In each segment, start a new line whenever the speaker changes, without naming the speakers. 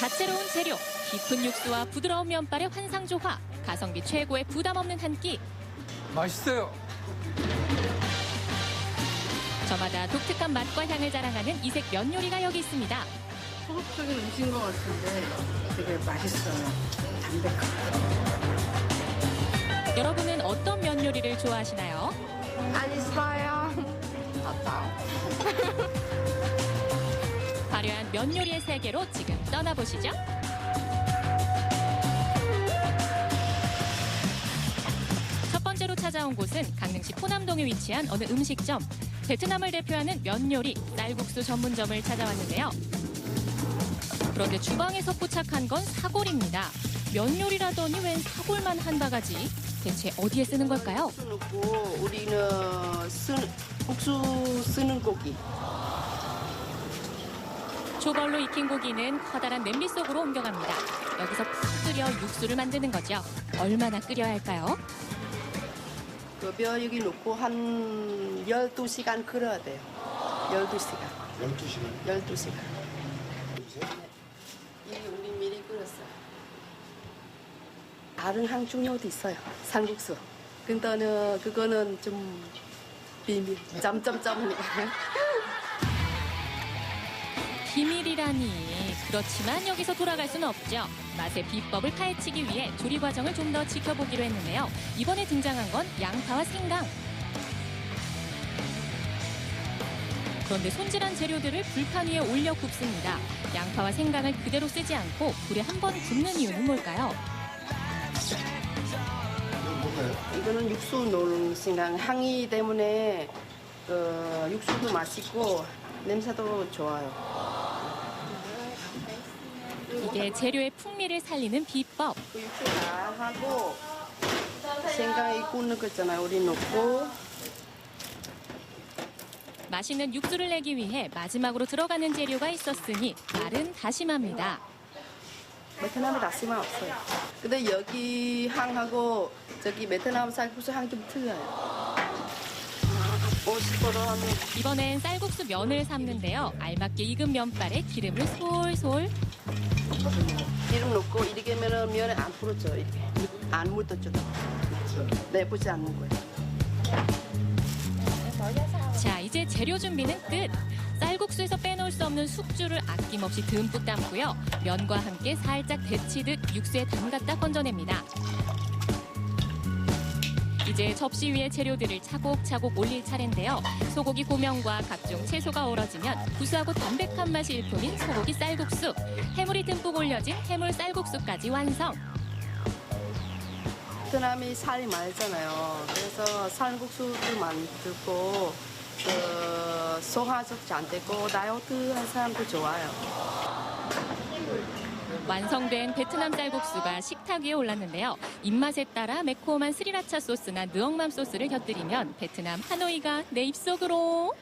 다채로운 재료, 깊은 육수와 부드러운 면발의 환상조화, 가성비 최고의 부담 없는 한 끼.
맛있어요.
저마다 독특한 맛과 향을 자랑하는 이색 면 요리가 여기 있습니다.
소극적인 음식인 것 같은데 되게 맛있어요. 담백하고.
여러분은 어떤 면 요리를 좋아하시나요?
안 있어요.
화려한 면 요리의 세계로 지금 떠나보시죠. 첫 번째로 찾아온 곳은 강릉시 포남동에 위치한 어느 음식점. 베트남을 대표하는 면 요리, 쌀국수 전문점을 찾아왔는데요. 그런데 주방에서 포착한 건 사골입니다. 면 요리라더니 웬 사골만 한 바가지? 대체 어디에 쓰는 걸까요?
국수 넣고 우리는 국수 쓰는 고기.
초벌로 익힌 고기는 커다란 냄비 속으로 옮겨갑니다. 여기서 푹 끓여 육수를 만드는 거죠. 얼마나 끓여야 할까요?
그 면 여기 넣고 한 12시간 끓여야 돼요. 12시간.
12시간?
12시간. 이게 우리 미리 끓였어요. 다른 항중료도 있어요. 쌀국수. 근데 그거는 좀 비밀. 점점점이니까.
비밀이라니. 그렇지만 여기서 돌아갈 수는 없죠. 맛의 비법을 파헤치기 위해 조리 과정을 좀 더 지켜보기로 했는데요. 이번에 등장한 건 양파와 생강. 그런데 손질한 재료들을 불판 위에 올려 굽습니다. 양파와 생강을 그대로 쓰지 않고 불에 한 번 굽는 이유는 뭘까요?
이건 뭔가요?
이거는 육수 넣는 생강 향이 때문에 그 육수도 맛있고 냄새도 좋아요.
이게 재료의 풍미를 살리는 비법.
그 육수 다 하고 생강이 굽는 거 있잖아요. 우리 넣고
맛있는 육수를 내기 위해 마지막으로 들어가는 재료가 있었으니 말은 다시마입니다.
베트남에 다시마 없어요. 근데 여기 향하고 저기 베트남 쌀국수 향 좀 틀려요. 50%
이번엔 쌀국수 면을 삶는데요. 알맞게 익은 면발에 기름을 솔솔.
기름 넣고 이렇게 하면 면에 안 풀어져. 이렇게 안 묻었죠. 네, 붙지 않는 거예요.
자, 이제 재료 준비는 끝. 쌀국수에서 빼놓을 수 없는 숙주를 아낌없이 듬뿍 담고요. 면과 함께 살짝 데치듯 육수에 담갔다 건져냅니다. 이제 접시 위에 재료들을 차곡차곡 올릴 차례인데요. 소고기 고명과 각종 채소가 어우러지면 구수하고 담백한 맛이 일품인 소고기 쌀국수. 해물이 듬뿍 올려진 해물 쌀국수까지 완성.
베트남이 살이 많잖아요. 그래서 쌀국수도 만들고 그 소화적 잘 되고 다이어트 한 사람도 좋아요.
완성된 베트남 쌀국수가 식탁 위에 올랐는데요. 입맛에 따라 매콤한 스리라차 소스나 느엉맘 소스를 곁들이면 베트남 하노이가 내 입속으로.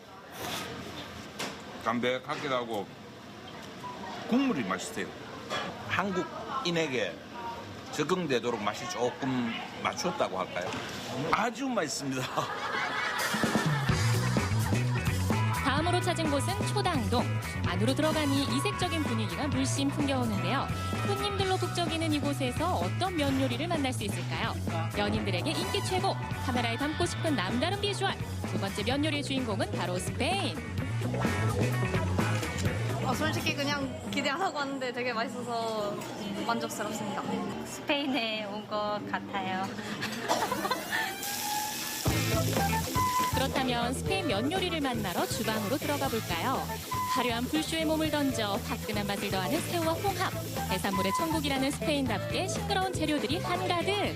담백하기도 하고 국물이 맛있어요. 한국인에게 적응되도록 맛이 조금 맞췄다고 할까요? 아주 맛있습니다.
다음으로 찾은 곳은 초당동. 안으로 들어가니 이색적인 분위기가 물씬 풍겨오는데요. 손님들로 북적이는 이곳에서 어떤 면 요리를 만날 수 있을까요? 연인들에게 인기 최고, 카메라에 담고 싶은 남다른 비주얼. 두 번째 면 요리의 주인공은 바로 스페인.
솔직히 그냥 기대 안 하고 왔는데 되게 맛있어서 만족스럽습니다.
스페인에 온 것 같아요.
그렇다면 스페인 면 요리를 만나러 주방으로 들어가 볼까요? 화려한 불쇼에 몸을 던져 화끈한 맛을 더하는 새우와 홍합. 해산물의 천국이라는 스페인답게 시끄러운 재료들이 한가득.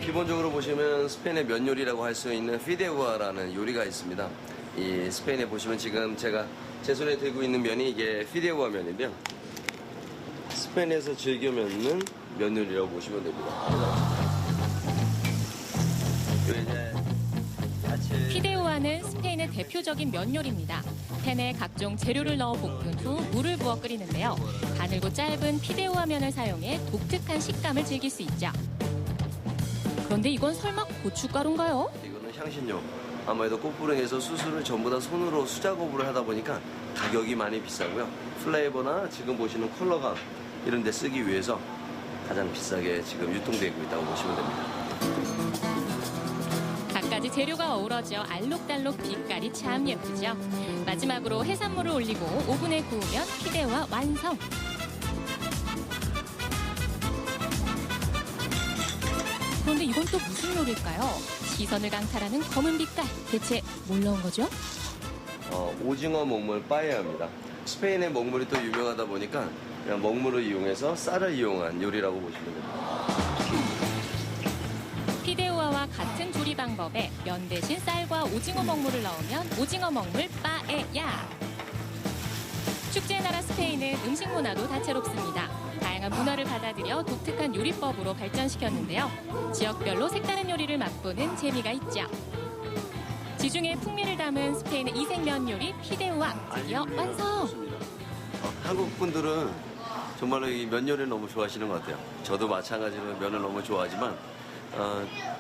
기본적으로 보시면 스페인의 면 요리라고 할 수 있는 피데우아라는 요리가 있습니다. 이 스페인에 보시면 지금 제가 제 손에 들고 있는 면이 이게 피데우아 면인데요. 스페인에서 즐겨 먹는 면 요리라고 보시면 됩니다.
피데우아는 스페인의 대표적인 면 요리입니다. 팬에 각종 재료를 넣어 볶은 후 물을 부어 끓이는데요. 가늘고 짧은 피데우아 면을 사용해 독특한 식감을 즐길 수 있죠. 그런데 이건 설마 고춧가루인가요?
이거는 향신료. 아무래도 꽃부릉에서 수술을 전부 다 손으로 수작업으로 하다 보니까 가격이 많이 비싸고요. 플레이버나 지금 보시는 컬러감 이런 데 쓰기 위해서 가장 비싸게 지금 유통되고 있다고 보시면 됩니다.
갖가지 재료가 어우러져 알록달록 빛깔이 참 예쁘죠. 마지막으로 해산물을 올리고 오븐에 구우면 피대와 완성. 그런데 이건 또 무슨 요리일까요? 시선을 강탈하는 검은 빛깔. 대체 뭘 넣은 거죠?
오징어 먹물 빠에야입니다. 스페인의 먹물이 또 유명하다 보니까 그냥 먹물을 이용해서 쌀을 이용한 요리라고 보시면 됩니다.
피데우아와 같은 조리 방법에 면 대신 쌀과 오징어 먹물을 넣으면 오징어 먹물 빠에야. 축제의 나라 스페인은 음식 문화도 다채롭습니다. 다양한 문화를 받아들여 독특한 요리법으로 발전시켰는데요. 지역별로 색다른 요리를 맛보는 재미가 있죠. 지중해 풍미를 담은 스페인의 이색면 요리 피데우아 드디어 완성!
한국 분들은 정말로 이 면 요리를 너무 좋아하시는 것 같아요. 저도 마찬가지로 면을 너무 좋아하지만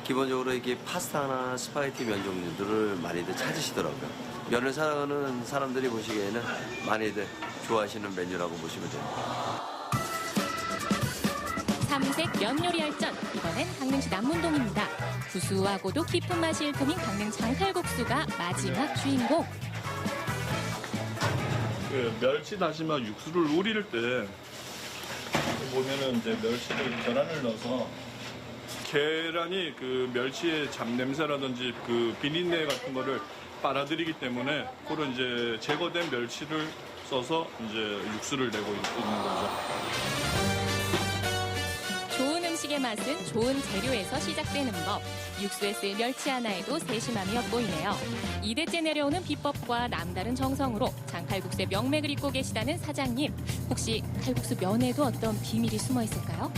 기본적으로 이게 파스타나 스파게티 면 종류들을 많이들 찾으시더라고요. 면을 사랑하는 사람들이 보시기에는 많이들 좋아하시는 메뉴라고 보시면 됩니다.
삼색 면 요리 열전, 이번엔 강릉시 남문동입니다. 구수하고도 깊은 맛이 일품인 강릉 장칼국수가 마지막 주인공.
그 멸치 다시마 육수를 우릴 때 보면은 이제 멸치를 계란을 넣어서 계란이 그 멸치의 잡냄새라든지 그 비린내 같은 거를 빨아들이기 때문에 그런 이제 제거된 멸치를 써서 이제 육수를 내고 있는 거죠.
좋은 음식의 맛은 좋은 재료에서 시작되는 법. 육수에 쓸 멸치 하나에도 세심함이 엿보이네요. 2대째 내려오는 비법과 남다른 정성으로 장칼국수의 명맥을 잇고 계시다는 사장님. 혹시 칼국수 면에도 어떤 비밀이 숨어 있을까요?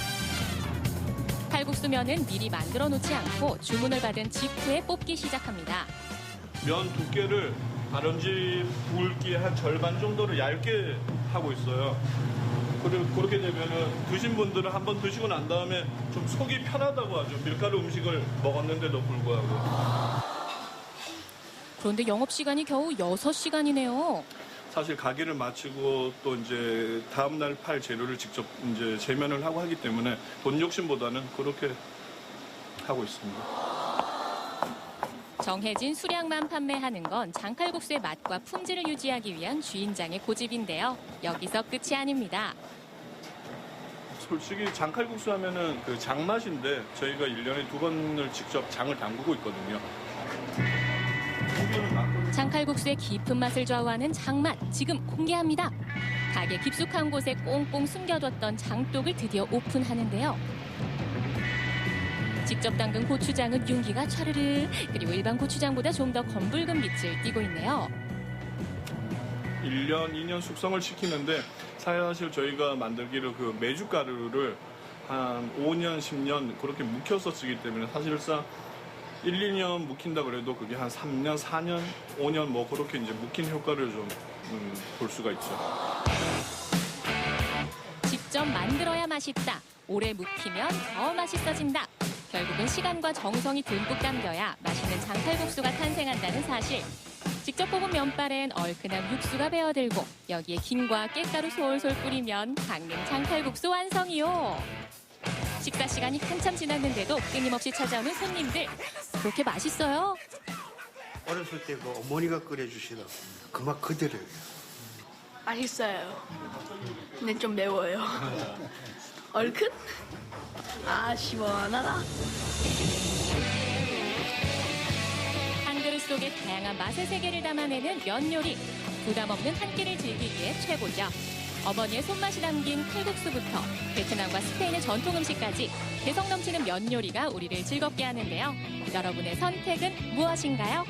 칼국수 면은 미리 만들어 놓지 않고 주문을 받은 직후에 뽑기 시작합니다.
면 두께를 다른지 굵기 한 절반 정도를 얇게 하고 있어요. 그리고 그렇게 되면은 드신 분들은 한번 드시고 난 다음에 좀 속이 편하다고 하죠. 밀가루 음식을 먹었는데도 불구하고.
그런데 영업시간이 겨우 6시간이네요.
사실 가게를 마치고 또 이제 다음날 팔 재료를 직접 이제 재면을 하고 하기 때문에 돈 욕심보다는 그렇게 하고 있습니다.
정해진 수량만 판매하는 건 장칼국수의 맛과 품질을 유지하기 위한 주인장의 고집인데요. 여기서 끝이 아닙니다.
솔직히 장칼국수 하면은 그 장맛인데 저희가 1년에 2번을 직접 장을 담그고 있거든요.
장칼국수의 깊은 맛을 좌우하는 장맛 지금 공개합니다. 가게 깊숙한 곳에 꽁꽁 숨겨뒀던 장독을 드디어 오픈하는데요. 직접 담근 고추장은 윤기가 차르르, 그리고 일반 고추장보다 좀 더 검붉은 빛을 띠고 있네요.
1년, 2년 숙성을 시키는데 사실 저희가 만들기를 그 메주가루를 한 5년, 10년 그렇게 묵혀서 쓰기 때문에 사실상 1, 2년 묵힌다 그래도 그게 한 3년, 4년, 5년 뭐 그렇게 이제 묵힌 효과를 좀 볼 수가 있죠.
직접 만들어야 맛있다. 오래 묵히면 더 맛있어진다. 결국은 시간과 정성이 듬뿍 담겨야 맛있는 장칼국수가 탄생한다는 사실. 직접 뽑은 면발엔 얼큰한 육수가 배어들고 여기에 김과 깻가루 솔솔 뿌리면 강릉 장칼국수 완성이요. 식사 시간이 한참 지났는데도 끊임없이 찾아오는 손님들. 그렇게 맛있어요?
어렸을 때 그 어머니가 끓여주시던 그 맛 그대로예요.
맛있어요. 근데 좀 매워요. 얼큰? 아, 시원하다.
한 그릇 속에 다양한 맛의 세계를 담아내는 면 요리. 부담 없는 한 끼를 즐기기에 최고죠. 어머니의 손맛이 담긴 칼국수부터 베트남과 스페인의 전통 음식까지 개성 넘치는 면 요리가 우리를 즐겁게 하는데요. 여러분의 선택은 무엇인가요?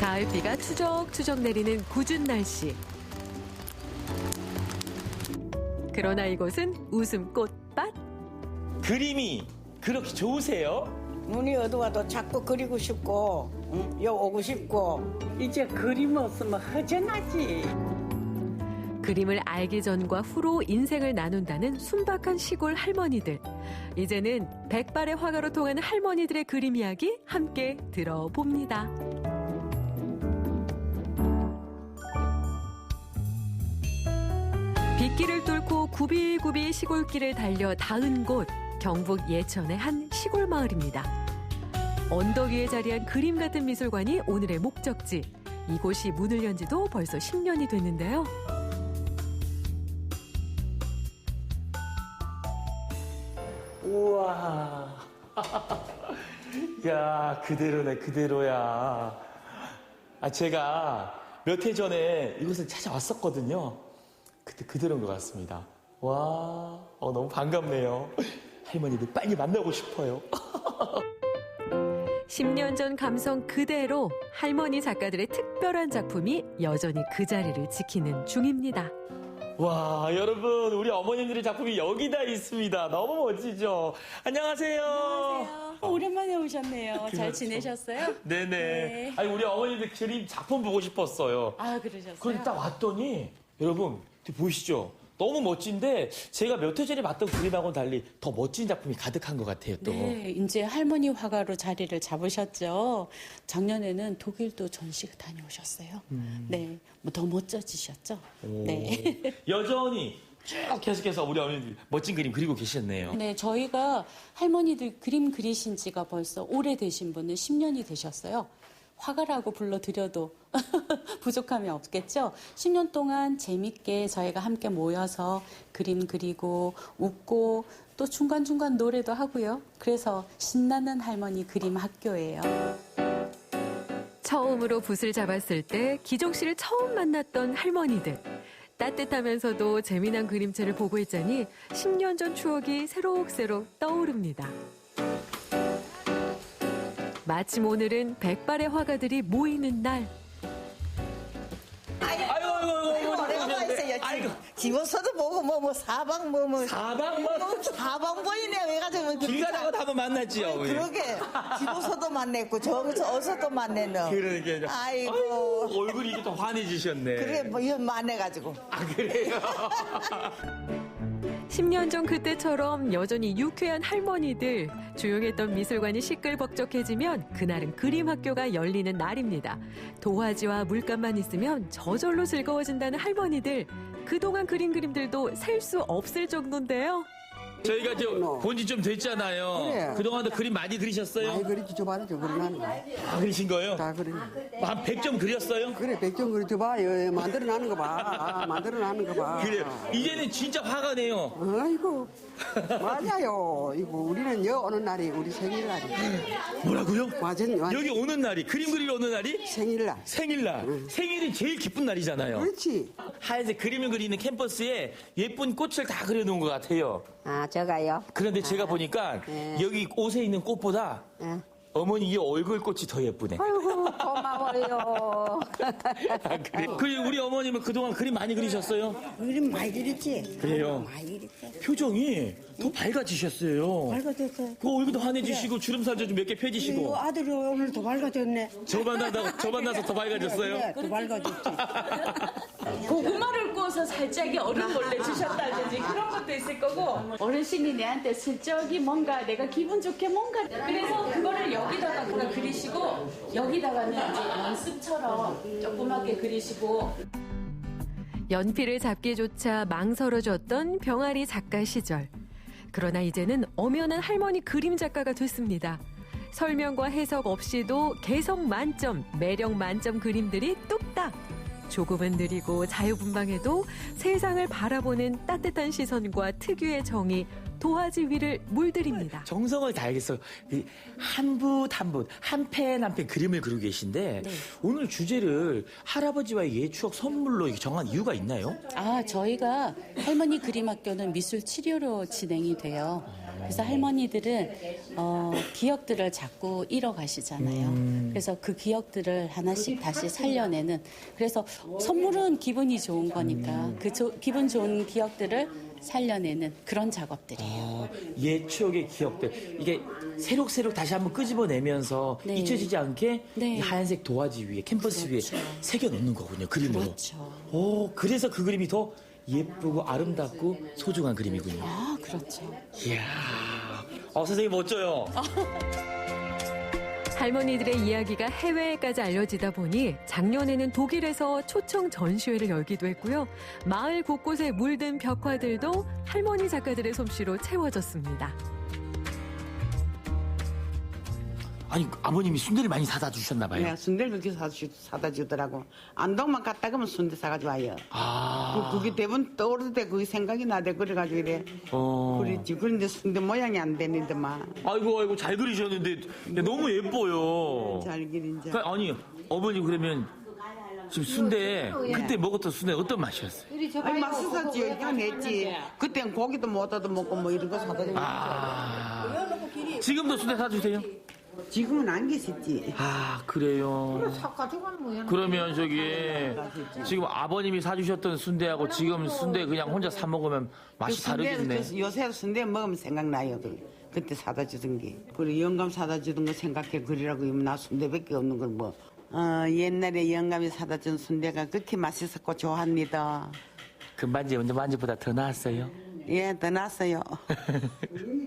가을비가 추적추적 내리는 궂은 날씨. 그러나 이곳은 웃음꽃밭.
그림이 그렇게 좋으세요?
눈이 어두워도 자꾸 그리고 싶고 여 오고 싶고 이제 그림 없으면 허전하지.
그림을 알기 전과 후로 인생을 나눈다는 순박한 시골 할머니들. 이제는 백발의 화가로 통하는 할머니들의 그림 이야기 함께 들어봅니다. 빗길을 뚫고 굽이굽이 시골길을 달려 닿은 곳, 경북 예천의 한 시골 마을입니다. 언덕 위에 자리한 그림 같은 미술관이 오늘의 목적지. 이곳이 문을 연 지도 벌써 10년이 됐는데요.
우와. 야, 그대로네, 그대로야. 제가 몇 해 전에 이곳을 찾아왔었거든요. 그때 그대로인 것 같습니다. 와, 너무 반갑네요. 할머니들 빨리 만나고 싶어요.
10년 전 감성 그대로 할머니 작가들의 특별한 작품이 여전히 그 자리를 지키는 중입니다.
와, 여러분, 우리 어머님들의 작품이 여기다 있습니다. 너무 멋지죠? 안녕하세요.
안녕하세요. 오랜만에 오셨네요. 잘 지내셨어요?
네네.
네.
아니, 우리 어머님들 그림 작품 보고 싶었어요.
아, 그러셨어요?
그런데 딱 왔더니, 여러분, 보이시죠? 너무 멋진데, 제가 몇 해 전에 봤던 그림하고는 달리 더 멋진 작품이 가득한 것 같아요, 또.
네, 이제 할머니 화가로 자리를 잡으셨죠. 작년에는 독일도 전시 다녀오셨어요. 네, 뭐 더 멋져지셨죠? 네.
여전히 쭉 계속해서 우리 어머니들 멋진 그림 그리고 계셨네요.
네, 저희가 할머니들 그림 그리신 지가 벌써 오래되신 분은 10년이 되셨어요. 화가라고 불러드려도 부족함이 없겠죠? 10년 동안 재밌게 저희가 함께 모여서 그림 그리고 웃고 또 중간중간 노래도 하고요. 그래서 신나는 할머니 그림 학교예요.
처음으로 붓을 잡았을 때 기종 씨를 처음 만났던 할머니들. 따뜻하면서도 재미난 그림체를 보고 있자니 10년 전 추억이 새록새록 떠오릅니다. 마침 오늘은 백발의 화가들이 모이는 날.
아이고.
내가 있어요.
아이고.
집어서도 보고 사방 사방 보이네. 왜 가지고
길 가다가 한번 만났지요.
그러게 집어서도 만났고 저기서 어서도 만났노.
그러니까요.
아이고.
얼굴이 이게 더 환해지셨네.
그래 뭐 이건 만나가지고.
그래요?
10년 전 그때처럼 여전히 유쾌한 할머니들, 조용했던 미술관이 시끌벅적해지면 그날은 그림 학교가 열리는 날입니다. 도화지와 물감만 있으면 저절로 즐거워진다는 할머니들, 그동안 그린 그림들도 셀 수 없을 정도인데요.
저희가 본지 좀 됐잖아요.
그래.
그동안도 그림 많이 그리셨어요?
많이 그리지 줘봐라 저 그리는 거.
다 그리신 거예요?
다 그리.
한 100점 그렸어요?
그래 100점 그리 줘봐. 만들어나는 거 봐. 만들어나는 거 봐.
그래요. 이제는 진짜 화가네요.
아이고 맞아요. 이거 우리는 어느 날이 우리 생일날이.
뭐라고요?
완전
여기 오는 날이 그림 그리러 오는 날이?
생일날.
생일날. 생일이 제일 기쁜 날이잖아요.
그렇지.
하얀색 그림을 그리는 캠퍼스에 예쁜 꽃을 다 그려놓은 것 같아요.
아 저가요?
그런데 제가 보니까 여기 옷에 있는 꽃보다 어머니 이 얼굴 꽃이 더 예쁘네.
아이고 고마워요.
그래. 우리 어머님은 그동안 그림 많이 그리셨어요?
그림 많이 그렸지.
그래요.
많이 그렸지.
표정이 더 밝아지셨어요.
밝아졌어요.
그 얼굴도 환해지시고 주름살도 좀 몇 개 펴지시고.
이거 아들이 오늘 더 밝아졌네.
저 만나서 더 밝아졌어요?
그래, 더 밝아졌지.
고구마를 구워서 살짝이 얼음벌레 주셨다든지 그런 것도 있을 거고 어르신이 내한테 슬쩍이 뭔가 내가 기분 좋게 뭔가 그래서 그거를 여기다가 그냥 그리시고 여기다가는 이제 연습처럼 조그맣게 그리시고
연필을 잡기조차 망설여졌던 병아리 작가 시절. 그러나 이제는 엄연한 할머니 그림 작가가 됐습니다. 설명과 해석 없이도 개성 만점, 매력 만점 그림들이 뚝딱. 조금은 느리고 자유분방해도 세상을 바라보는 따뜻한 시선과 특유의 정이 도화지 위를 물들입니다.
정성을 다하겠어요. 한 붓 한 붓, 한 펜 한 펜 그림을 그리고 계신데 오늘 주제를 할아버지와의 옛 추억 선물로 정한 이유가 있나요?
저희가 할머니 그림 학교는 미술 치료로 진행이 돼요. 그래서 할머니들은 기억들을 자꾸 잃어가시잖아요. 그래서 그 기억들을 하나씩 다시 살려내는. 그래서 선물은 기분이 좋은 거니까 그 기분 좋은 기억들을 살려내는 그런 작업들이에요.
옛 추억의 기억들 이게 새록새록 다시 한번 끄집어내면서
네.
잊혀지지 않게
네.
이 하얀색 도화지 위에 캔버스
그렇죠.
위에 새겨 넣는 거군요. 그림으로.
그렇죠.
그래서 그 그림이 더 예쁘고 아름답고 소중한 그림이군요.
아, 그렇죠.
이야. 선생님 멋져요.
할머니들의 이야기가 해외에까지 알려지다 보니 작년에는 독일에서 초청 전시회를 열기도 했고요. 마을 곳곳에 물든 벽화들도 할머니 작가들의 솜씨로 채워졌습니다.
아니 아버님이 순대를 많이 사다 주셨나 봐요.
네, 순대를 그렇게 사다 주더라고. 안동만 갔다 가면 순대 사가지고 와요. 그게 대부분 떠오를 때 그게 생각이 나대 그래가지고 이래. 그랬지. 그런데 순대 모양이 안 되는데만.
아이고 잘 그리셨는데 너무 예뻐요.
잘 그린자.
그러니까 아니 어머님 그러면 지금 순대 그때 먹었던 순대 어떤 맛이었어요?
아니 맛있었지. 해냈지. 그땐 고기도 못 얻어 먹고 뭐 이런 거 사다 주고.
지금도 순대 사주세요?
지금은 안 계셨지.
그래요. 그러면 지금 아버님이 사주셨던 순대하고 지금 순대 그냥 혼자 사 먹으면 맛이 다르겠네.
요새 순대 먹으면 생각나요. 그때 사다 주던 게. 그리고 영감 사다 주던 거 생각해 그리라고 하면 나 순대밖에 없는 걸 뭐. 옛날에 영감이 사다 준 순대가 그렇게 맛있었고 좋아합니다.
금반지 먼저보다 더 나았어요?
예, 더 나았어요.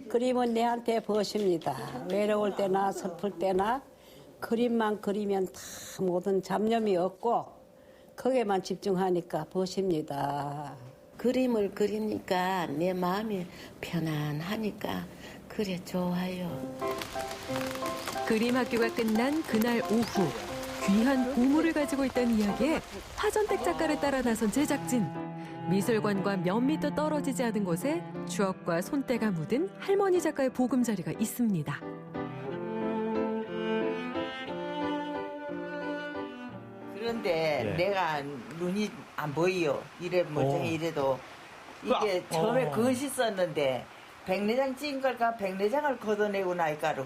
그림은 내한테 벗입니다. 외로울 때나 슬플 때나 그림만 그리면 다 모든 잡념이 없고 거기에만 집중하니까 벗입니다.
그림을 그리니까 내 마음이 편안하니까 그래 좋아요.
그림 학교가 끝난 그날 오후 귀한 보물을 가지고 있다는 이야기에 화전택 작가를 따라 나선 제작진. 미술관과 몇 미터 떨어지지 않은 곳에 추억과 손때가 묻은 할머니 작가의 보금자리가 있습니다.
그런데 내가 눈이 안 보여. 이래 멀쩡히 이래도 이게 처음에 그것이 썼는데 백내장 찍은 걸까 백내장을 걷어내고 나니까로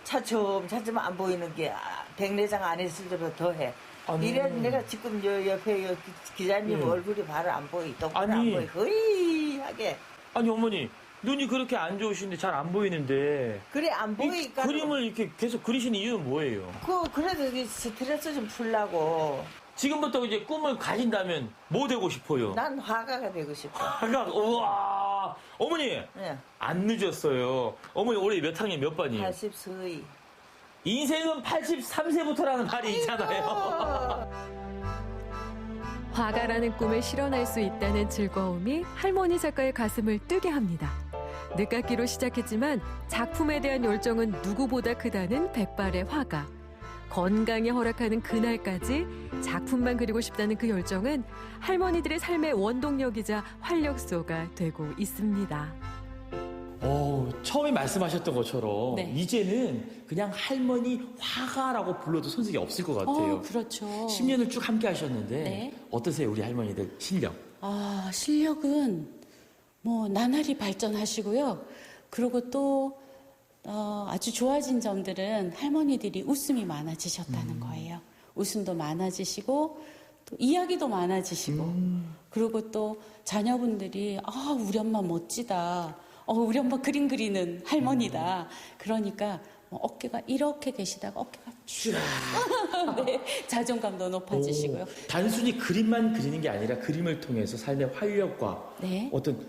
차츰 안 보이는 게 백내장 안 했을 때보다 더해. 이래 내가 지금 옆에 기자님 얼굴이 바로 안 보이. 똑바로 안 보이. 허이하게.
아니 어머니 눈이 그렇게 안 좋으신데 잘 안 보이는데
그래 안 보이니까
그림을 이렇게 계속 그리시는 이유는 뭐예요?
그래도 스트레스 좀 풀라고.
지금부터 이제 꿈을 가진다면 뭐 되고 싶어요?
난 화가가 되고 싶어.
화가 우와 어머니
네.
안 늦었어요. 어머니 올해 몇 학년 몇 반이에요?
84위.
인생은 83세부터라는 말이 있잖아요.
화가라는 꿈을 실현할 수 있다는 즐거움이 할머니 작가의 가슴을 뛰게 합니다. 늦깎이로 시작했지만 작품에 대한 열정은 누구보다 크다는 백발의 화가. 건강이 허락하는 그날까지 작품만 그리고 싶다는 그 열정은 할머니들의 삶의 원동력이자 활력소가 되고 있습니다.
처음에 말씀하셨던 것처럼
네.
이제는 그냥 할머니 화가라고 불러도 손색이 없을 것 같아요.
그렇죠.
10년을 쭉 함께 하셨는데
네.
어떠세요 우리 할머니들 실력?
실력은 뭐 나날이 발전하시고요. 그리고 또 아주 좋아진 점들은 할머니들이 웃음이 많아지셨다는 거예요. 웃음도 많아지시고 또 이야기도 많아지시고 그리고 또 자녀분들이 우리 엄마 멋지다. 우리 엄마 그림 그리는 할머니다. 그러니까 어깨가 이렇게 계시다가 어깨가 쭉 네, 자존감도 높아지시고요.
단순히 그림만 그리는 게 아니라 그림을 통해서 삶의 활력과
네.
어떤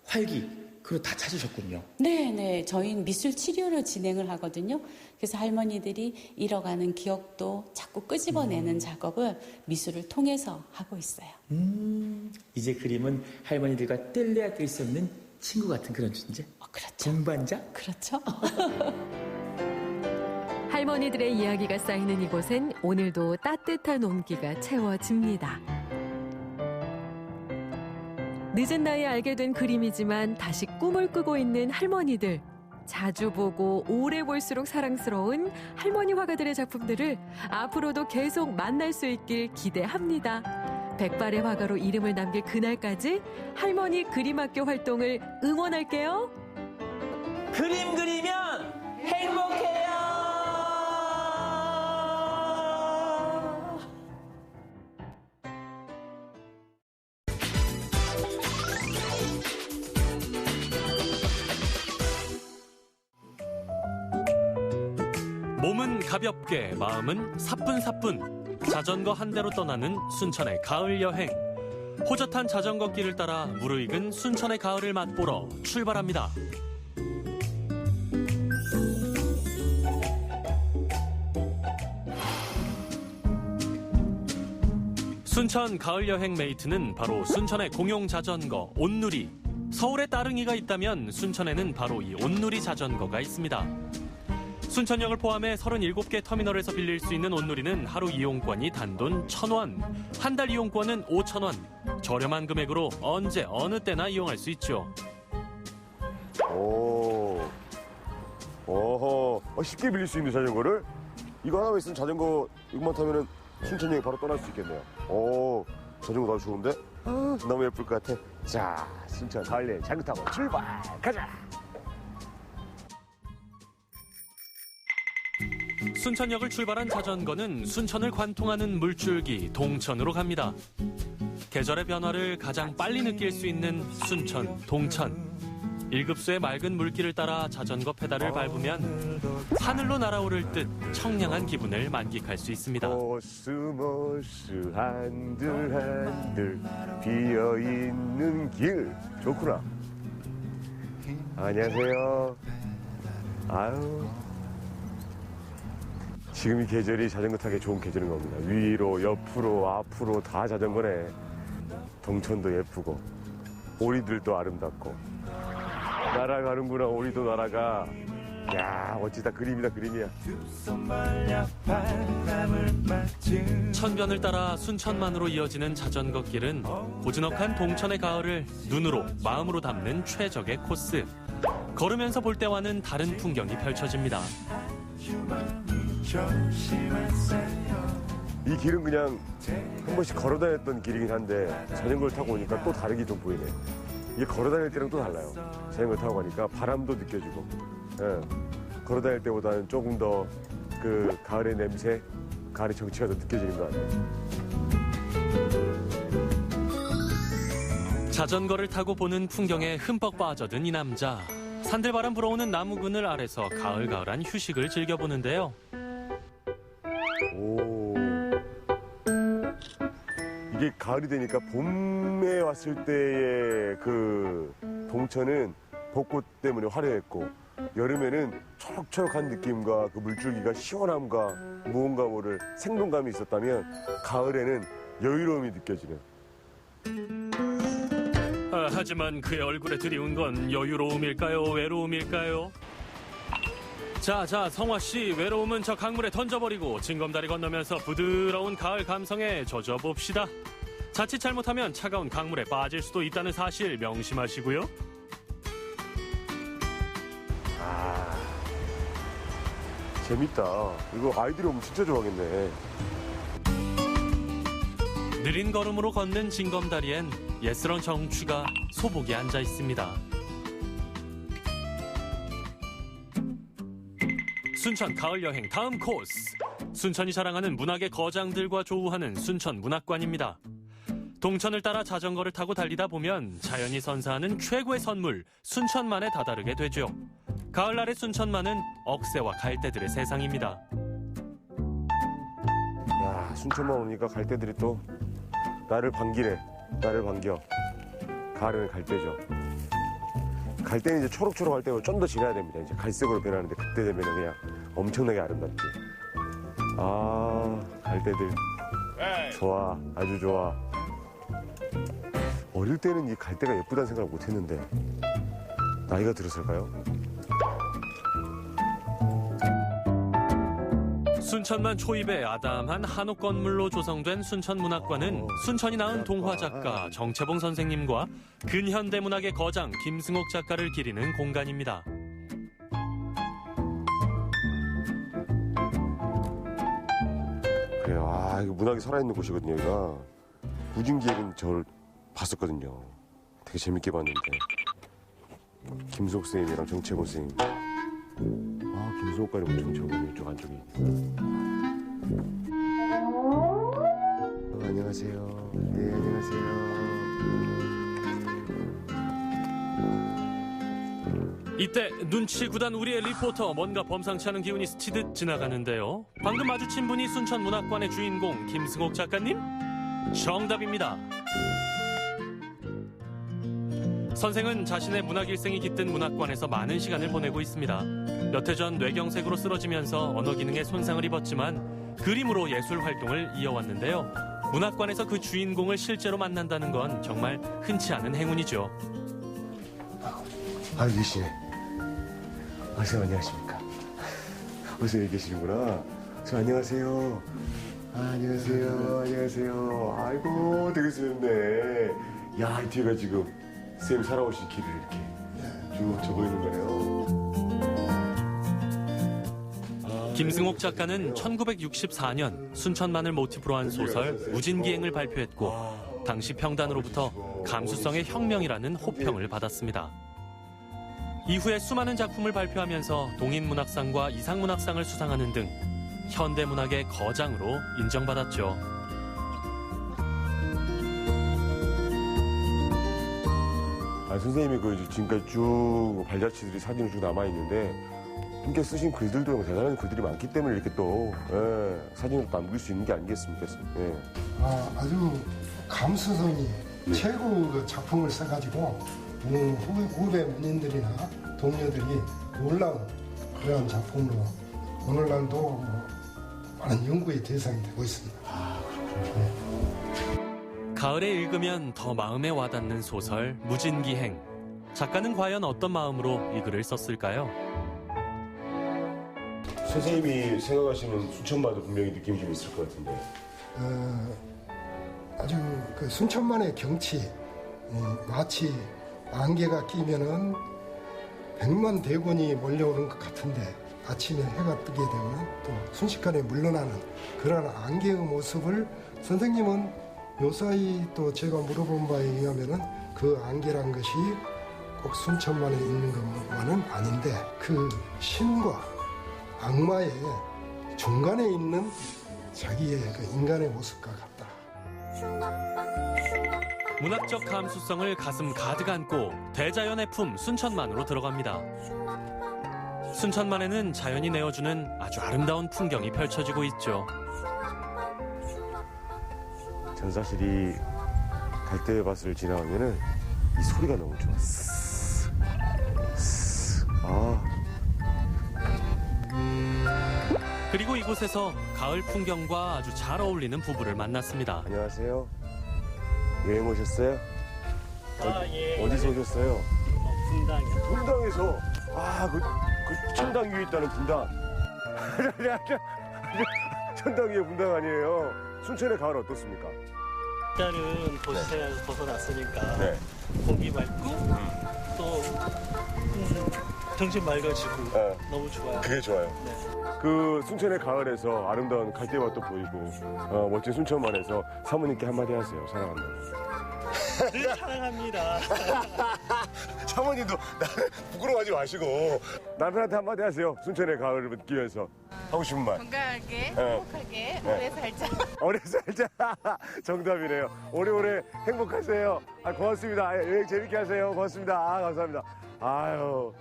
활기 그걸 다 찾으셨군요.
네. 저희는 미술 치료를 진행을 하거든요. 그래서 할머니들이 잃어가는 기억도 자꾸 끄집어내는 작업을 미술을 통해서 하고 있어요.
이제 그림은 할머니들과 뗄래야 뗄 수 없는 친구 같은 그런 존재?
그렇죠.
동반자?
그렇죠.
할머니들의 이야기가 쌓이는 이곳엔 오늘도 따뜻한 온기가 채워집니다. 늦은 나이에 알게 된 그림이지만 다시 꿈을 꾸고 있는 할머니들. 자주 보고 오래 볼수록 사랑스러운 할머니 화가들의 작품들을 앞으로도 계속 만날 수 있길 기대합니다. 백발의 화가로 이름을 남길 그날까지 할머니 그림학교 활동을 응원할게요.
그림 그리면 행복해요.
몸은 가볍게 마음은 사뿐사뿐 자전거 한 대로 떠나는 순천의 가을 여행. 호젓한 자전거 길을 따라 무르익은 순천의 가을을 맛보러 출발합니다. 순천 가을 여행 메이트는 바로 순천의 공용 자전거 온누리. 서울에 따릉이가 있다면 순천에는 바로 이 온누리 자전거가 있습니다. 순천역을 포함해 37개 터미널에서 빌릴 수 있는 온누리는 하루 이용권이 단돈 1,000원, 한 달 이용권은 5,000원. 저렴한 금액으로 언제 어느 때나 이용할 수 있죠.
쉽게 빌릴 수 있는 자전거를? 이거 하나만 있으면 자전거 이것만 타면은 순천역에 바로 떠날 수 있겠네요. 자전거 너무 좋은데? 너무 예쁠 것 같아. 자, 순천 가을 여행 자전거 타고 출발! 가자!
순천역을 출발한 자전거는 순천을 관통하는 물줄기 동천으로 갑니다. 계절의 변화를 가장 빨리 느낄 수 있는 순천, 동천. 1급수의 맑은 물길을 따라 자전거 페달을 밟으면 하늘로 날아오를 듯 청량한 기분을 만끽할 수 있습니다.
코스모스 한들한들 비어있는 길. 좋구나. 안녕하세요. 아유. 지금 이 계절이 자전거 타기 좋은 계절인 겁니다. 위로, 옆으로, 앞으로 다 자전거네. 동천도 예쁘고 오리들도 아름답고 날아가는구나. 오리도 날아가. 야, 멋지다. 그림이다, 그림이야.
천변을 따라 순천만으로 이어지는 자전거 길은 고즈넉한 동천의 가을을 눈으로 마음으로 담는 최적의 코스. 걸으면서 볼 때와는 다른 풍경이 펼쳐집니다.
이 길은 그냥 한 번씩 걸어 다녔던 길이긴 한데 자전거를 타고 오니까 또 다르게 좀 보이네. 이게 걸어 다닐 때랑 또 달라요. 자전거 타고 가니까 바람도 느껴지고. 예. 걸어 다닐 때보다는 조금 더 그 가을의 냄새, 가을의 정취가 더 느껴지는 것 같아요.
자전거를 타고 보는 풍경에 흠뻑 빠져든 이 남자. 산들바람 불어오는 나무 그늘 아래서 가을가을한 휴식을 즐겨보는데요.
이게 가을이 되니까 봄에 왔을 때의 그 동천은 벚꽃 때문에 화려했고 여름에는 초록초록한 느낌과 그 물줄기가 시원함과 무언가 모를 생동감이 있었다면 가을에는 여유로움이 느껴지는.
하지만 그의 얼굴에 드리운 건 여유로움일까요? 외로움일까요? 자, 성화씨, 외로움은 저 강물에 던져버리고 징검다리 건너면서 부드러운 가을 감성에 젖어봅시다. 자칫 잘못하면 차가운 강물에 빠질 수도 있다는 사실 명심하시고요.
재밌다. 이거 아이들이 오면 진짜 좋아하겠네.
느린 걸음으로 걷는 징검다리엔 예스런 정취가 소복이 앉아 있습니다. 순천 가을 여행 다음 코스. 순천이 자랑하는 문학의 거장들과 조우하는 순천 문학관입니다. 동천을 따라 자전거를 타고 달리다 보면 자연이 선사하는 최고의 선물 순천만에 다다르게 되죠. 가을날의 순천만은 억새와 갈대들의 세상입니다.
야, 순천만 오니까 갈대들이 또 나를 반기네. 나를 반겨. 가을에는 갈대죠. 갈대는 이제 초록초록할 때로 좀 더 지나야 됩니다. 이제 갈색으로 변하는데 그때 되면 그냥 엄청나게 아름답지. 아, 갈대들. 좋아. 아주 좋아. 어릴 때는 이 갈대가 예쁘다는 생각을 못 했는데 나이가 들어서일까요?
순천만 초입의 아담한 한옥 건물로 조성된 순천문학관은 순천이 낳은 동화 작가 정채봉 선생님과 근현대 문학의 거장 김승옥 작가를 기리는 공간입니다.
그래요. 이거 문학이 살아있는 곳이거든요, 여기가. 무진기획은 저를 봤었거든요. 되게 재밌게 봤는데. 김승옥 선생님이랑 정채봉 선생님. 김승옥과는 정채봉 이쪽 안쪽이. 안녕하세요. 네, 안녕하세요.
이때 눈치 구단 우리의 리포터 뭔가 범상치 않은 기운이 스치듯 지나가는데요. 방금 마주친 분이 순천문학관의 주인공 김승옥 작가님? 정답입니다. 선생은 자신의 문학 일생이 깃든 문학관에서 많은 시간을 보내고 있습니다. 몇 해 전 뇌경색으로 쓰러지면서 언어 기능에 손상을 입었지만 그림으로 예술 활동을 이어왔는데요. 문학관에서 그 주인공을 실제로 만난다는 건 정말 흔치 않은 행운이죠.
아, 계시네. 선생님 안녕하십니까. 선생님 계시는구나. 안녕하세요. 안녕하세요. 안녕하세요. 아이고, 되게 스럽네. 야, 이 뒤가 지금 쌤이 살아오신 길을 이렇게 쭉 적어 있는 거네요.
김승옥 작가는 1964년 순천만을 모티브로 한 소설 무진기행을 발표했고 당시 평단으로부터 감수성의 혁명이라는 호평을 받았습니다. 이후에 수많은 작품을 발표하면서 동인문학상과 이상문학상을 수상하는 등 현대문학의 거장으로 인정받았죠.
선생님이 지금까지 쭉 발자취들이 사진으로 쭉 남아있는데 함께 쓰신 글들도 대단한 글들이 많기 때문에 이렇게 또 사진으로 남길 수 있는 게 아니겠습니까? 예.
아주 감수성이 최고 그 작품을 써가지고 후배 문인들이나 동료들이 놀라운 그런 작품으로 오늘날도 많은 연구의 대상이 되고 있습니다.
가을에 읽으면 더 마음에 와닿는 소설 무진기행. 작가는 과연 어떤 마음으로 이 글을 썼을까요?
선생님이 생각하시는 순천만도 분명히 느낌이 좀 있을 것 같은데.
아주 그 순천만의 경치, 마치 안개가 끼면은 100만 대군이 몰려오는 것 같은데 아침에 해가 뜨게 되면 또 순식간에 물러나는 그런 안개의 모습을 선생님은 요사이 또 제가 물어본 바에 의하면은 그 안개란 것이 꼭 순천만에 있는 것만은 아닌데 그 신과 악마의 중간에 있는 자기의 그 인간의 모습과 같다.
문학적 감수성을 가슴 가득 안고 대자연의 품 순천만으로 들어갑니다. 순천만에는 자연이 내어주는 아주 아름다운 풍경이 펼쳐지고 있죠.
전 사실 이 갈대밭을 지나가면은 이 소리가 너무 좋아.
그리고 이곳에서 가을 풍경과 아주 잘 어울리는 부부를 만났습니다.
안녕하세요. 여행 오셨어요?
예.
어디서 오셨어요?
분당이요.
분당에서 그 천당 위에 있다는 분당. 천당 위에 분당 아니에요. 순천의 가을 어떻습니까?
일단은 도시생활에서 벗어났으니까
네.
공기 맑고 또 정신 맑아지고 너무 좋아요.
그게 좋아요.
네.
그 순천의 가을에서 아름다운 갈대밭도 보이고 멋진 순천만에서 사모님께 한마디 하세요. 사랑한다고.
늘 사랑합니다.
사모님도 나는 부끄러워하지 마시고 남편한테 한마디 하세요. 순천의 가을을 느끼면서 하고 싶은 말.
건강하게,
네.
행복하게,
네.
오래 살자.
오래 살자. 정답이네요. 오래오래 행복하세요. 고맙습니다. 여행 재밌게 하세요. 고맙습니다. 감사합니다. 아유,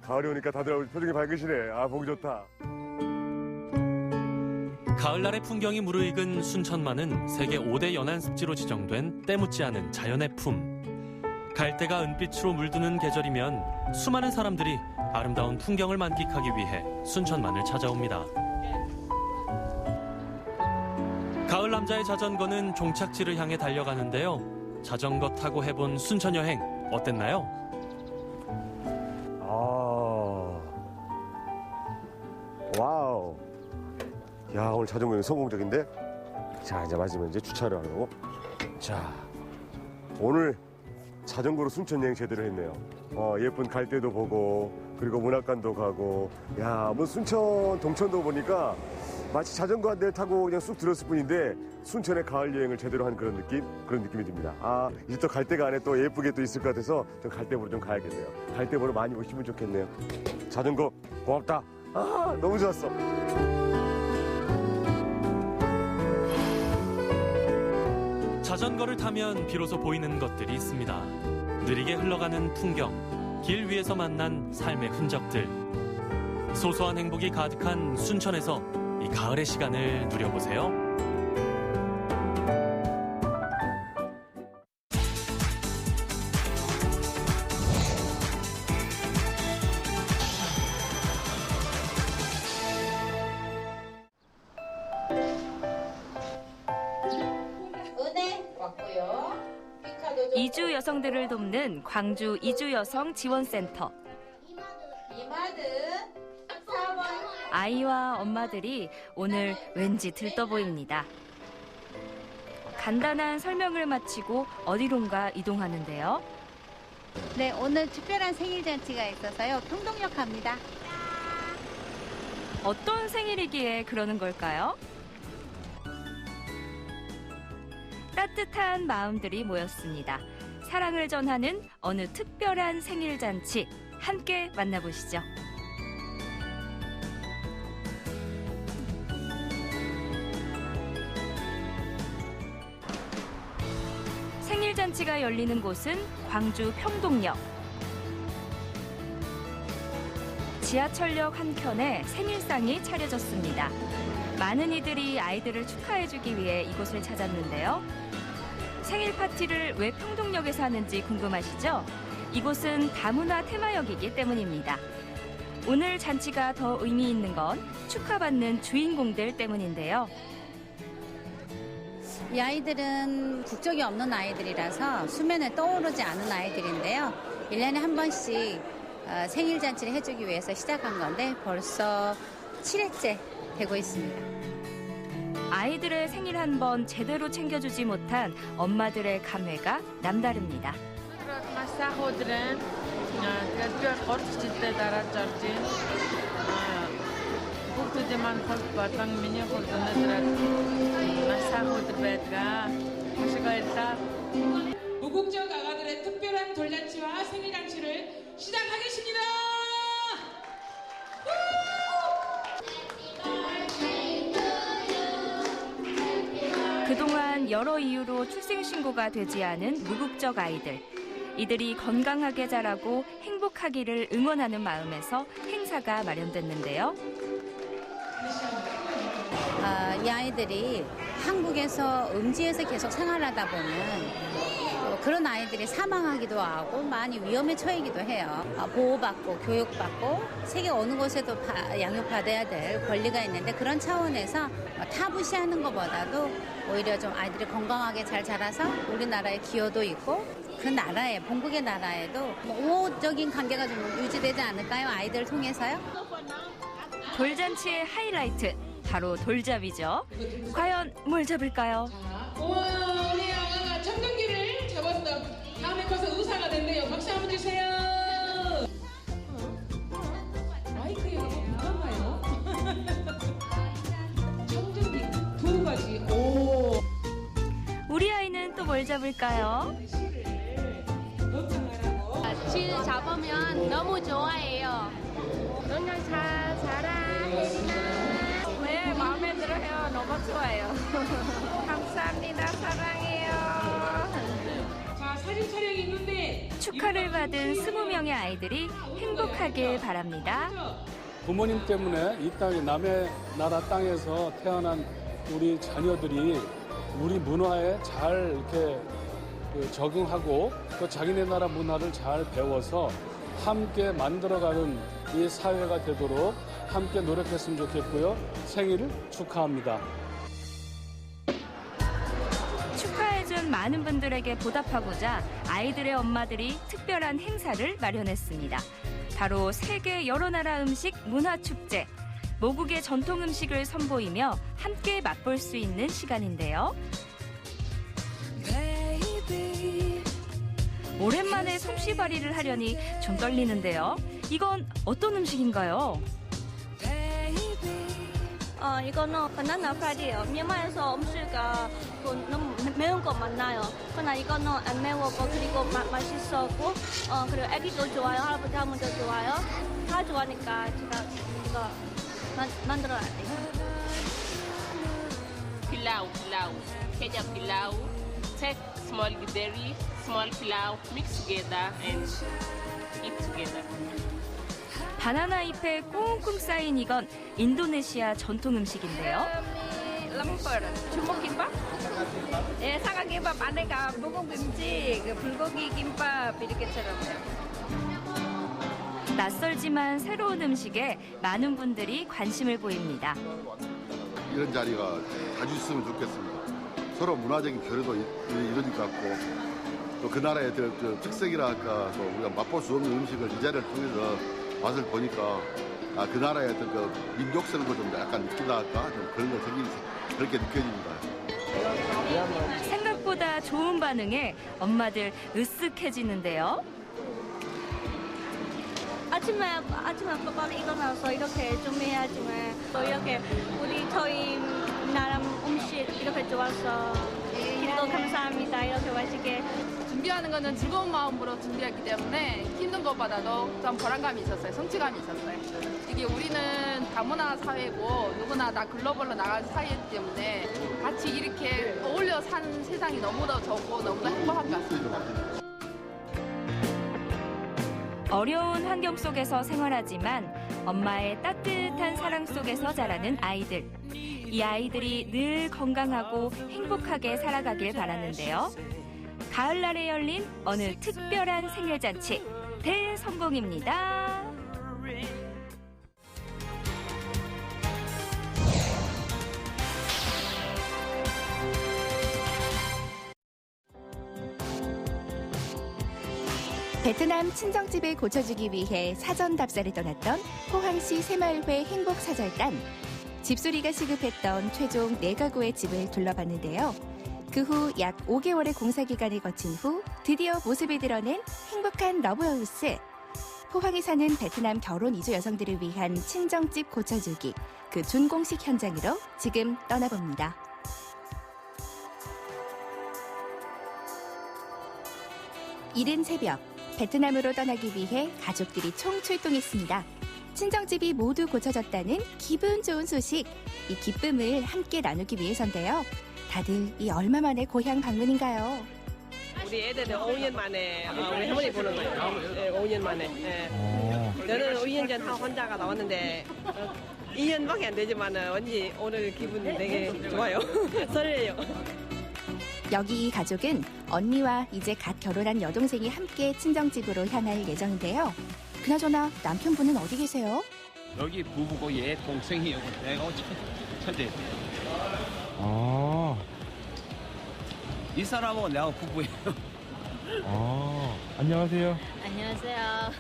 가을이 오니까 다들 표정이 밝으시네. 보기 좋다.
가을날의 풍경이 무르익은 순천만은 세계 5대 연안습지로 지정된 때묻지 않은 자연의 품. 갈대가 은빛으로 물드는 계절이면 수많은 사람들이 아름다운 풍경을 만끽하기 위해 순천만을 찾아옵니다. 가을 남자의 자전거는 종착지를 향해 달려가는데요. 자전거 타고 해본 순천 여행 어땠나요?
와우. 야, 오늘 자전거 여행 성공적인데? 자, 이제 마지막에 이제 주차를 하고. 자, 오늘 자전거로 순천 여행 제대로 했네요. 예쁜 갈대도 보고, 그리고 문학관도 가고. 야, 뭐 순천, 동천도 보니까 마치 자전거 한 대를 타고 그냥 쑥 들었을 뿐인데 순천의 가을 여행을 제대로 한 그런 느낌이 듭니다. 이제 또 갈대가 안에 또 예쁘게 또 있을 것 같아서 좀 갈대 보러 좀 가야겠네요. 갈대 보러 많이 오시면 좋겠네요. 자전거 고맙다. 너무 좋았어.
자전거를 타면 비로소 보이는 것들이 있습니다. 느리게 흘러가는 풍경, 길 위에서 만난 삶의 흔적들. 소소한 행복이 가득한 순천에서 이 가을의 시간을 누려보세요.
이주 여성들을 돕는 광주 이주 여성 지원센터. 아이와 엄마들이 오늘 왠지 들떠 보입니다. 간단한 설명을 마치고 어디론가 이동하는데요.
네, 오늘 특별한 생일 잔치가 있어서요. 평동역 갑니다.
어떤 생일이기에 그러는 걸까요? 따뜻한 마음들이 모였습니다. 사랑을 전하는 어느 특별한 생일 잔치 함께 만나보시죠. 생일 잔치가 열리는 곳은 광주 평동역. 지하철역 한켠에 생일상이 차려졌습니다. 많은 이들이 아이들을 축하해주기 위해 이곳을 찾았는데요. 생일 파티를 왜 평동역에서 하는지 궁금하시죠? 이곳은 다문화 테마역이기 때문입니다. 오늘 잔치가 더 의미 있는 건 축하받는 주인공들 때문인데요.
이 아이들은 국적이 없는 아이들이라서 수면에 떠오르지 않은 아이들인데요. 1년에 한 번씩 생일 잔치를 해주기 위해서 시작한 건데 벌써 7회째 되고 있습니다.
아이들의 생일 한 번 제대로 챙겨주지 못한 엄마들의 감회가 남다릅니다.
무국적 아가들의 특별한 돌잔치와 생일잔치를 시작하겠습니다.
그동안 여러 이유로 출생신고가 되지 않은 무국적 아이들. 이들이 건강하게 자라고 행복하기를 응원하는 마음에서 행사가 마련됐는데요.
이 아이들이 한국에서 음지에서 계속 생활하다 보면 그런 아이들이 사망하기도 하고 많이 위험에 처해기도 해요. 보호받고 교육받고 세계 어느 곳에도 양육받아야 될 권리가 있는데 그런 차원에서 타부시하는 것보다도 오히려 좀 아이들이 건강하게 잘 자라서 우리나라의 기여도 있고 그 나라에 본국의 나라에도 우호적인 관계가 좀 유지되지 않을까요? 아이들을 통해서요.
돌잔치의 하이라이트 바로 돌잡이죠. 과연 뭘 잡을까요?
우와, 우리 아가가 청동기를 잡았어. 다음에 커서 의사가 된대요. 박수 한번 주세요. 마이크에 너무 무겁나요? 청동기 두 가지. 오.
우리 아이는 또 뭘 잡을까요?
쥐 잡으면 너무 좋아해요. 너무 잘 자라, 혜린아. 네, 마음에 들어요. 너무 좋아요. 감사합니다. 사랑해요.
자, 사진 촬영이 있는데
축하를 받은 20명의 아이들이 행복하길 바랍니다.
부모님 때문에 이 땅에 남의 나라 땅에서 태어난 우리 자녀들이 우리 문화에 잘 이렇게 적응하고 또 자기네 나라 문화를 잘 배워서 함께 만들어가는 이 사회가 되도록 함께 노력했으면 좋겠고요. 생일을 축하합니다.
축하해준 많은 분들에게 보답하고자 아이들의 엄마들이 특별한 행사를 마련했습니다. 바로 세계 여러 나라 음식 문화축제. 모국의 전통 음식을 선보이며 함께 맛볼 수 있는 시간인데요. 오랜만에 솜씨발이를 하려니 좀 떨리는데요. 이건 어떤 음식인가요?
이거는 바나나 프라이예요. 미얀마에서 음식가 너무 매운 거 많아요. 그러나 이거는 안 매우고 그리고 맛있었고 그리고 애기도 좋아요. 할아버지 할머니도 좋아요. 다 좋아하니까 제가 이거 만들어야 돼요.
Pilau, pilau. Kenya pilau. Take small githeri,
small pilau, mix together and eat together.
바나나 잎에 꽁꽁 쌓인 이건 인도네시아 전통 음식인데요.
lemper, 주먹 김밥? 예, 사과 김밥 안에가 묵은 김치, 불고기 김밥 이렇게처럼요.
낯설지만 새로운 음식에 많은 분들이 관심을 보입니다.
이런 자리가 자주 있으면 좋겠습니다. 서로 문화적인 교류도 이루어질 것 같고 또 그 나라의 특색이라 할까 또 우리가 맛볼 수 없는 음식을 이 자리를 통해서 맛을 보니까 그 나라의 어떤 그 민족성도 좀 약간 느낀다 할까 좀 그런 거 그렇게 느껴집니다.
생각보다 좋은 반응에 엄마들 으쓱해지는데요.
아침에 아빠가 일어나서 이렇게 준비해야지만 또 이렇게 저희 나라 음식 이렇게 좋아서 기도 감사합니다. 이렇게 맛있게
준비하는 거는 즐거운 마음으로 준비했기 때문에 힘든 것보다도 좀 보람감이 있었어요. 성취감이 있었어요. 이게 우리는 다문화 사회고 누구나 다 글로벌로 나가는 사회이기 때문에 같이 이렇게 어울려 사는 세상이 너무나 좋고 너무나 행복한 것 같습니다.
어려운 환경 속에서 생활하지만 엄마의 따뜻한 사랑 속에서 자라는 아이들. 이 아이들이 늘 건강하고 행복하게 살아가길 바라는데요. 가을날에 열린 어느 특별한 생일잔치 대성공입니다. 베트남 친정집을 고쳐주기 위해 사전 답사를 떠났던 포항시 새마을회 행복사절단. 집수리가 시급했던 최종 4가구의 집을 둘러봤는데요. 그 후 약 5개월의 공사 기간을 거친 후 드디어 모습을 드러낸 행복한 러브하우스. 포항에 사는 베트남 결혼 이주 여성들을 위한 친정집 고쳐주기. 그 준공식 현장으로 지금 떠나봅니다. 이른 새벽, 베트남으로 떠나기 위해 가족들이 총출동했습니다. 친정집이 모두 고쳐졌다는 기분 좋은 소식. 이 기쁨을 함께 나누기 위해서인데요. 다들 이 얼마 만에 고향 방문인가요?
우리 애들은 5년 만에 우리 할머니 보는 거예요. 네, 5년 만에. 네. 저는 2년 전 혼자가 나왔는데 2년밖에 안 되지만 왠지 오늘 기분 되게 좋아요. 설레요.
여기 이 가족은 언니와 이제 갓 결혼한 여동생이 함께 친정집으로 향할 예정인데요. 그나저나 남편분은 어디 계세요?
여기 부부고 얘 동생이고 내가 첫째. 이 사람하고 내가 부부예요.
안녕하세요.
안녕하세요.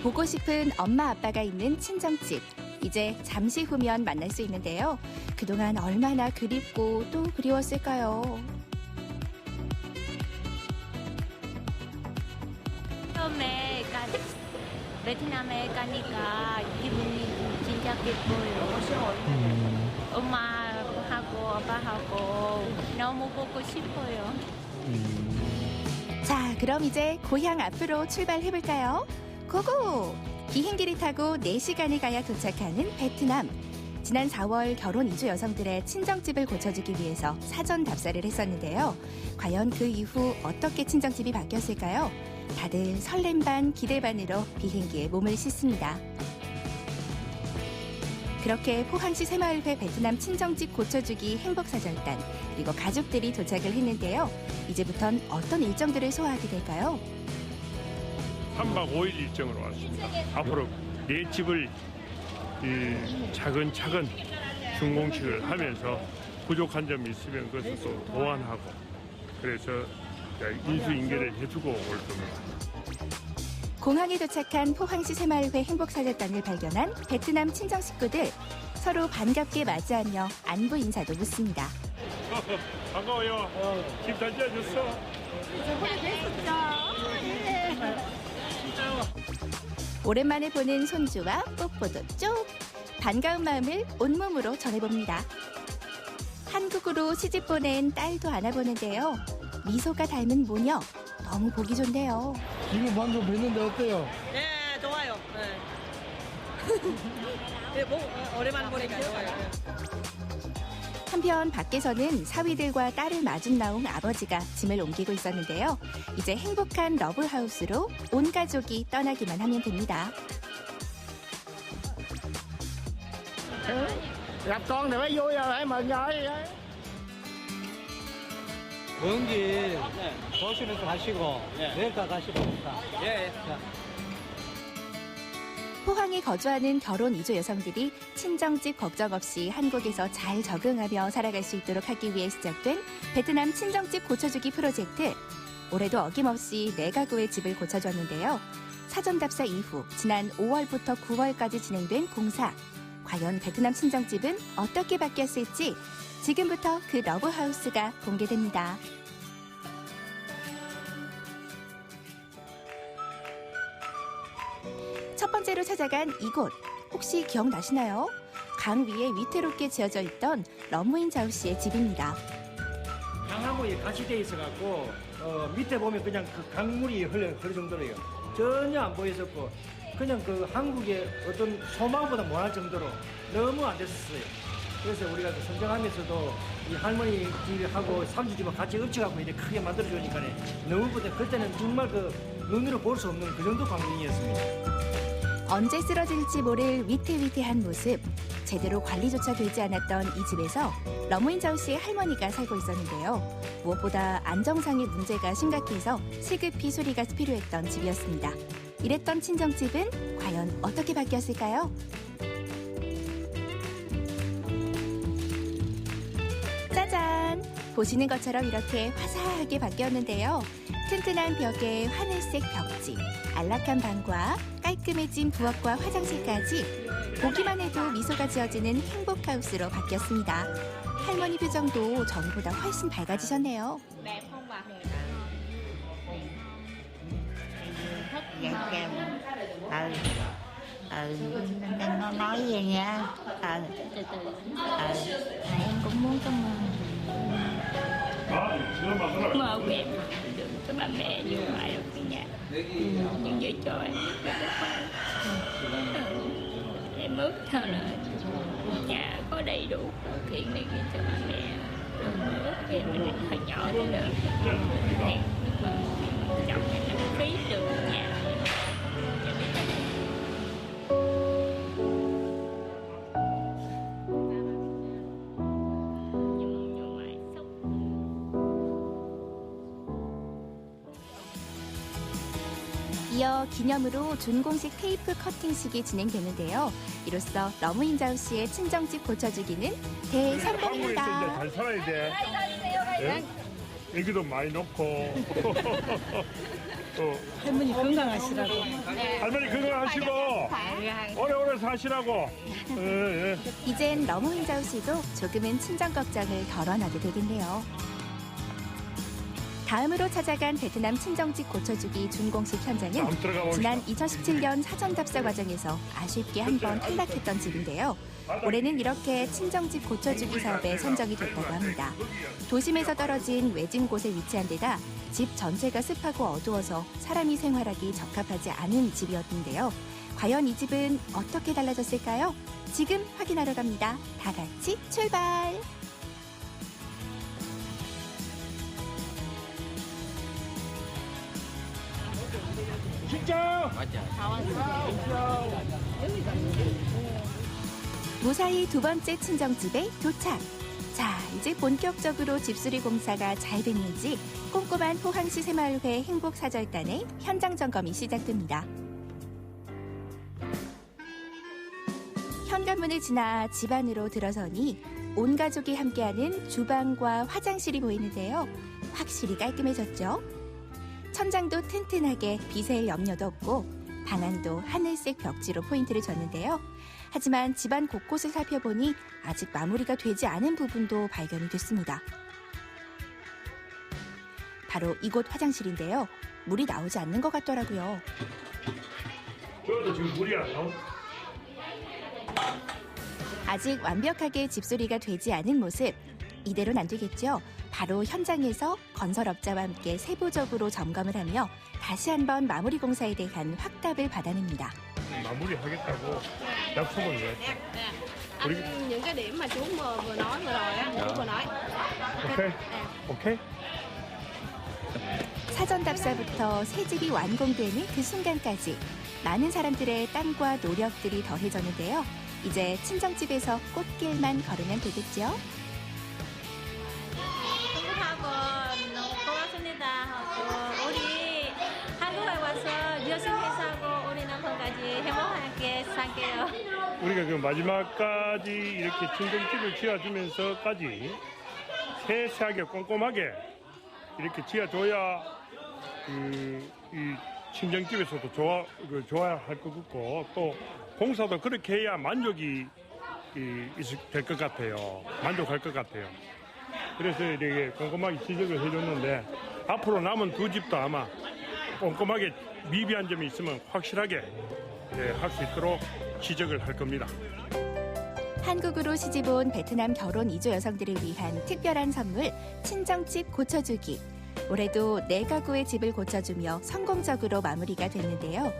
보고 싶은 엄마 아빠가 있는 친정집. 이제 잠시 후면 만날 수 있는데요. 그동안 얼마나 그립고 또 그리웠을까요?
처음에 베트남에 가니까 기분이 진짜 기뻐요. 엄마하고 아빠하고 너무 보고 싶어요.
자, 그럼 이제 고향 앞으로 출발해볼까요? 고고! 비행기를 타고 4시간을 가야 도착하는 베트남. 지난 4월 결혼 이주 여성들의 친정집을 고쳐주기 위해서 사전 답사를 했었는데요. 과연 그 이후 어떻게 친정집이 바뀌었을까요? 다들 설렘 반 기대 반으로 비행기에 몸을 싣습니다. 그렇게 포항시 새마을회 베트남 친정집 고쳐주기 행복사절단 그리고 가족들이 도착을 했는데요. 이제부턴 어떤 일정들을 소화하게 될까요?
3박 5일 일정으로 왔습니다. 앞으로 내 집을 차근차근 준공식을 하면서 부족한 점이 있으면 그것을 또 보완하고 그래서 인수인계를 해주고 올 겁니다.
공항에 도착한 포항시 새마을회 행복사절단을 발견한 베트남 친정 식구들. 서로 반갑게 맞이하며 안부 인사도 묻습니다.
반가워요. 집 잘 지어줬어.
오랜만에 보는 손주와 뽀뽀도 쭉. 반가운 마음을 온몸으로 전해봅니다. 한국으로 시집 보낸 딸도 안아보는데요. 미소가 닮은 모녀. 너무 보기 좋네요.
지금 방금 뵀는데 어때요?
네, 좋아요. 네. 네, 오랜만에 보니까 좋아요.
한편 밖에서는 사위들과 딸을 마중 나온 아버지가 짐을 옮기고 있었는데요. 이제 행복한 러브하우스로 온 가족이 떠나기만 하면 됩니다.
gặp con thì phải vui rồi, phải mừng rồi.
먼 길 조심해서 가시고 내일까 가시라니까. 예.
포항에 거주하는 결혼 이주 여성들이 친정집 걱정 없이 한국에서 잘 적응하며 살아갈 수 있도록 하기 위해 시작된 베트남 친정집 고쳐주기 프로젝트. 올해도 어김없이 4가구의 집을 고쳐줬는데요. 사전 답사 이후 지난 5월부터 9월까지 진행된 공사. 과연 베트남 친정집은 어떻게 바뀌었을지 지금부터 그 러브하우스가 공개됩니다. 첫 번째로 찾아간 이곳, 혹시 기억나시나요? 강 위에 위태롭게 지어져 있던 러무인 자우 씨의 집입니다.
강하고 같이 돼 있어갖고 밑에 보면 그냥 그 강물이 흘러요. 그 정도로요. 전혀 안 보였었고 그냥 그 한국의 어떤 소망보다 못할 정도로 너무 안 됐었어요. 그래서 우리가 성장하면서도 이 할머니 집하고 삼주집하고 같이 엎쳐갖고 이렇게 크게 만들어주니까 너무보다 그때는 정말 그 눈으로 볼 수 없는 그 정도 광경이었습니다.
언제 쓰러질지 모를 위태위태한 모습. 제대로 관리조차 되지 않았던 이 집에서 러무인 자우 씨의 할머니가 살고 있었는데요. 무엇보다 안정상의 문제가 심각해서 시급히 수리가 필요했던 집이었습니다. 이랬던 친정집은 과연 어떻게 바뀌었을까요? 짜잔! 보시는 것처럼 이렇게 화사하게 바뀌었는데요. 튼튼한 벽에 하늘색 벽지, 안락한 방과 깔끔해진 부엌과 화장실까지 보기만 해도 미소가 지어지는 행복하우스로 바뀌었습니다. 할머니 표정도 전보다 훨씬 밝아지셨네요.
Nó nói vậy nha. Em cũng muốn cảm ơn. Mơ của em được các bà mẹ như ngoại được cái nhà. Nhưng vợ cho em em ước thôi là nhà có đầy đủ điều kiện này cho bà mẹ. Ước em hồi nhỏ đến được. Chồng em là phí đường nhà.
이어 기념으로 준공식 테이프 커팅식이 진행되는데요. 이로써 러무인 자우 씨의 친정집 고쳐주기는 대성공입니다.
한국에서 이제 잘 살아야 돼. 예? 애기도 많이 넣고. 또
할머니 건강하시라고.
할머니 건강하시고 오래오래 사시라고. 예, 예.
이젠 러무인 자우 씨도 조금은 친정 걱정을 덜어나게 되겠네요. 다음으로 찾아간 베트남 친정집 고쳐주기 준공식 현장은 지난 2017년 사전 답사 과정에서 아쉽게 한 번 탈락했던 집인데요. 올해는 이렇게 친정집 고쳐주기 사업에 선정이 됐다고 합니다. 도심에서 떨어진 외진 곳에 위치한 데다 집 전체가 습하고 어두워서 사람이 생활하기 적합하지 않은 집이었는데요. 과연 이 집은 어떻게 달라졌을까요? 지금 확인하러 갑니다. 다 같이 출발!
진짜?
무사히 두 번째 친정집에 도착. 자, 이제 본격적으로 집수리 공사가 잘 됐는지 꼼꼼한 포항시 새마을회 행복사절단의 현장 점검이 시작됩니다. 현관문을 지나 집 안으로 들어서니 온 가족이 함께하는 주방과 화장실이 보이는데요. 확실히 깔끔해졌죠? 천장도 튼튼하게 비셀 염려도 없고 방안도 하늘색 벽지로 포인트를 줬는데요. 하지만 집안 곳곳을 살펴보니 아직 마무리가 되지 않은 부분도 발견이 됐습니다. 바로 이곳 화장실인데요. 물이 나오지 않는 것 같더라고요.
저도 지금 물이 안 나오.
아직 완벽하게 집수리가 되지 않은 모습. 이대로는 안 되겠죠? 바로 현장에서 건설업자와 함께 세부적으로 점검을 하며 다시 한번 마무리 공사에 대한 확답을 받아냅니다.
마무리하겠다고 약속을 해.
ăn những cái điểm mà chú vừa nói vừa rồi á, chú vừa nói.
오케이. 오케이.
사전 답사부터 새 집이 완공되는 그 순간까지 많은 사람들의 땀과 노력들이 더해졌는데요. 이제 친정집에서 꽃길만 걸으면 되겠죠.
너무 고맙습니다. 우리 한국에 와서 열심히 살고 우리 남편까지 행복하게 살게요.
우리가 그 마지막까지 이렇게 친정집을 지어주면서까지 세세하게 꼼꼼하게 이렇게 지어줘야 이 친정집에서도 좋아할 것 같고 또 공사도 그렇게 해야 만족이 될 것 같아요. 만족할 것 같아요. 그래서 이렇게 꼼꼼하게 지적을 해줬는데 앞으로 남은 두 집도 아마 꼼꼼하게 미비한 점이 있으면 확실하게 할 수 있도록 지적을 할 겁니다.
한국으로 시집온 베트남 결혼 이주 여성들을 위한 특별한 선물 친정집 고쳐주기. 올해도 4가구의 집을 고쳐주며 성공적으로 마무리가 됐는데요.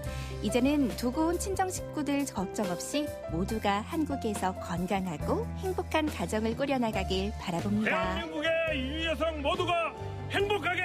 이제는 두고 온 친정 식구들 걱정 없이 모두가 한국에서 건강하고 행복한 가정을 꾸려나가길 바라봅니다.
대한민국의 이 여성 모두가 행복하게